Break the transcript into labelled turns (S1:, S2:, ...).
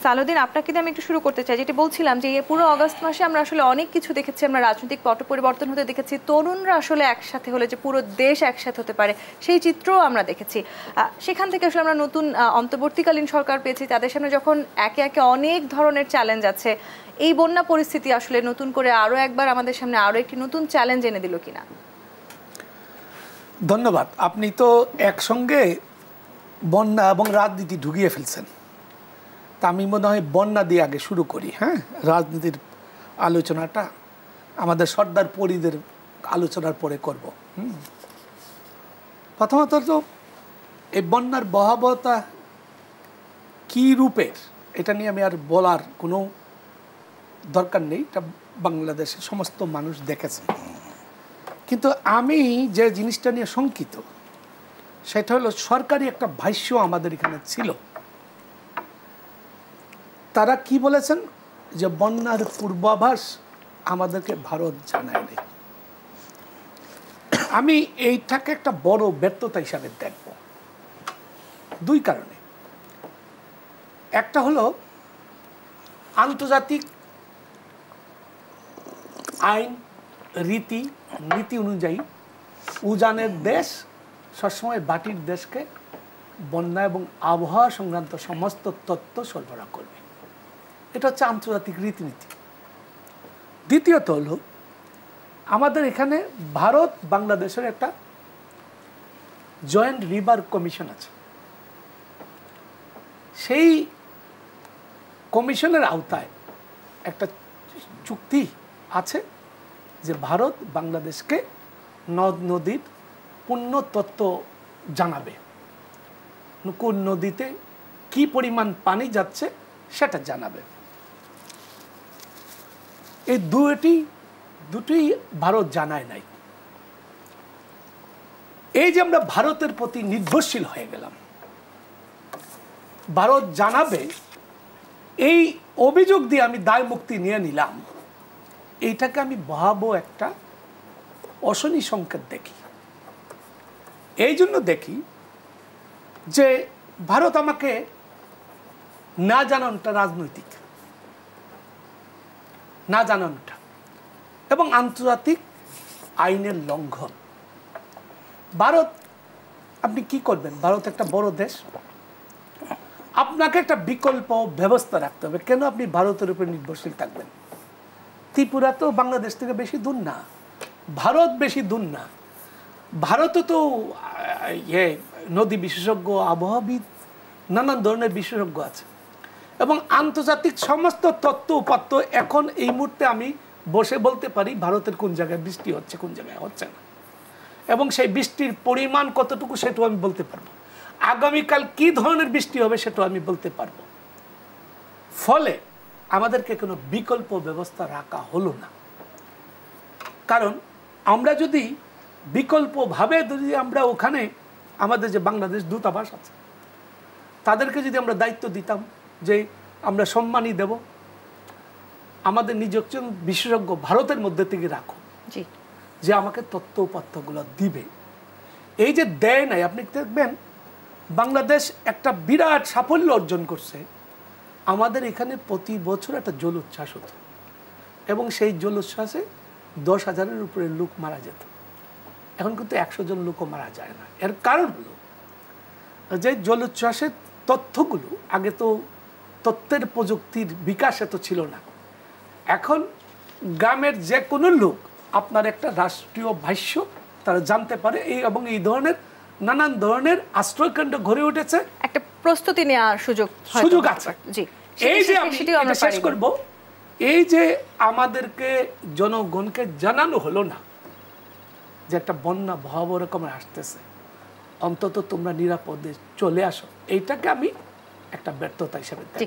S1: সালাউদ্দিন, আপনাকে দিয়ে আমি একটু শুরু করতে চাই। যেটি বলছিলাম যে এই পুরো অগাস্ট মাসে আমরা আসলে অনেক কিছু দেখেছি, আমরা রাজনৈতিক পট পরিবর্তন হতে দেখেছি, তরুণরা আসলে একসাথে হলে যে পুরো দেশ একসাথে হতে পারে সেই চিত্রও আমরা দেখেছি। সেখান থেকে আসলে আমরা নতুন অন্তর্বর্তীকালীন সরকার পেয়েছি, তাদের সামনে যখন একে একে অনেক ধরনের চ্যালেঞ্জ আছে, এই বন্যা পরিস্থিতি আসলে নতুন করে আরও একবার আমাদের সামনে আরও একটি নতুন চ্যালেঞ্জ এনে দিল কিনা?
S2: ধন্যবাদ। আপনি তো একসঙ্গে বন্যা এবং রাজনীতি ঢুকিয়ে ফেলছেন। তা আমি মনে হয় বন্যা দিয়ে আগে শুরু করি। হ্যাঁ, রাজনীতির আলোচনাটা আমাদের সর্দার পরিদের আলোচনার পরে করব। প্রথমত তো এই বন্যার ভয়াবহতা কী রূপের এটা নিয়ে আমি আর বলার কোনো দরকার নেই, এটা বাংলাদেশের সমস্ত মানুষ দেখেছে। কিন্তু আমি যে জিনিসটা নিয়ে শঙ্কিত সেটা হলো সরকারি একটা ভাষ্য আমাদের এখানে ছিল। তারা কি বলেছেন যে বন্যার পূর্বাভাস আমাদেরকে ভারত জানায়নি। আমি এইটাকে একটা বড় ব্যর্থতা হিসাবে দেখব দুই কারণে। একটা হলো আন্তর্জাতিক আইন নীতি অনুযায়ী উজানের দেশ সবসময় বাটির দেশকে বন্যা এবং আবহাওয়া সংক্রান্ত সমস্ত তথ্য সরবরাহ করবে। এটা হচ্ছে আন্তর্জাতিক রীতিনীতি। দ্বিতীয়ত হলো আমাদের এখানে ভারত বাংলাদেশের একটা জয়েন্ট রিভার কমিশন আছে। সেই কমিশনের আওতায় একটা চুক্তি আছে যে ভারত বাংলাদেশকে নদ নদীর পূর্ণ তথ্য জানাবে, কোন নদীতে কি পরিমাণ পানি যাচ্ছে সেটা জানাবে। এই দুটি ভারত জানায় নাই। এই যে আমরা ভারতের প্রতি নির্ভরশীল হয়ে গেলাম, ভারত জানাবে এই অভিযোগ দিয়ে আমি দায় মুক্তি নিয়ে নিলাম, এইটাকে আমি ভয়াবহ একটা অশনি সংকেত দেখি। এই জন্য দেখি যে ভারত আমাকে না জানানোটা রাজনৈতিক, না জানানোটা এবং আন্তর্জাতিক আইনের লঙ্ঘন। ভারত আপনি কি করবেন? ভারত একটা বড় দেশ, আপনাকে একটা বিকল্প ব্যবস্থা রাখতে হবে। কেন আপনি ভারতের উপর নির্ভরশীল থাকবেন? ত্রিপুরা তো বাংলাদেশ থেকে বেশি দূর না, ভারত বেশি দূর না। ভারতে তো নদী বিশেষজ্ঞ, আবহাওয়াবিদ, নানান ধরনের বিশেষজ্ঞ আছে এবং আন্তর্জাতিক সমস্ত তথ্য উপাত্ত এখন এই মুহূর্তে আমি বসে বলতে পারি ভারতের কোন জায়গায় বৃষ্টি হচ্ছে, কোন জায়গায় হচ্ছে না, এবং সেই বৃষ্টির পরিমাণ কতটুকু সেটাও আমি বলতে পারবো। আগামীকাল কি ধরনের বৃষ্টি হবে সেটাও আমি বলতে পারবো। ফলে আমাদেরকে কোনো বিকল্প ব্যবস্থা রাখা হলো না। কারণ আমরা যদি বিকল্পভাবে যদি আমরা ওখানে আমাদের যে বাংলাদেশ দূতাবাস আছে তাদেরকে যদি আমরা দায়িত্ব দিতাম যে আমরা সম্মানই দেব, আমাদের নিজস্ব বিশেষজ্ঞ ভারতের মধ্যে থেকে রাখো যে আমাকে তথ্য উপাত্তগুলো দিবে, এই যে দেয় নাই। আপনি দেখবেন বাংলাদেশ একটা বিরাট সাফল্য অর্জন করছে। আমাদের এখানে প্রতি বছর একটা জলোচ্ছ্বাস হতো এবং সেই জলোচ্ছ্বাসে 10,000-এর উপরে লোক মারা যেত। এখন কিন্তু 100 জন লোকও মারা যায় না। এর কারণ হলো যে জলোচ্ছ্বাসের তথ্যগুলো, আগে তো তথ্যের প্রযুক্তির বিকাশ এত ছিল না। এখন গ্রামের যে কোনো লোক আপনার একটা রাষ্ট্রীয় ভাষ্য তারা জানতে পারে, এবং এই ধরনের নানান ধরনের আশ্রয়কেন্দ্র গড়ে উঠেছে,
S1: একটা প্রস্তুতি নেওয়ার সুযোগ আছে।
S2: এই যে আমি শেষ করব, এই যে আমাদেরকে জনগণকে জানানো হলো না যে একটা বন্যা ভয়াবহ রকমের আসতেছে, অন্তত তোমরা নিরাপদে চলে আসো, এইটাকে আমি একটা ব্যর্থতা হিসেবে দেখি।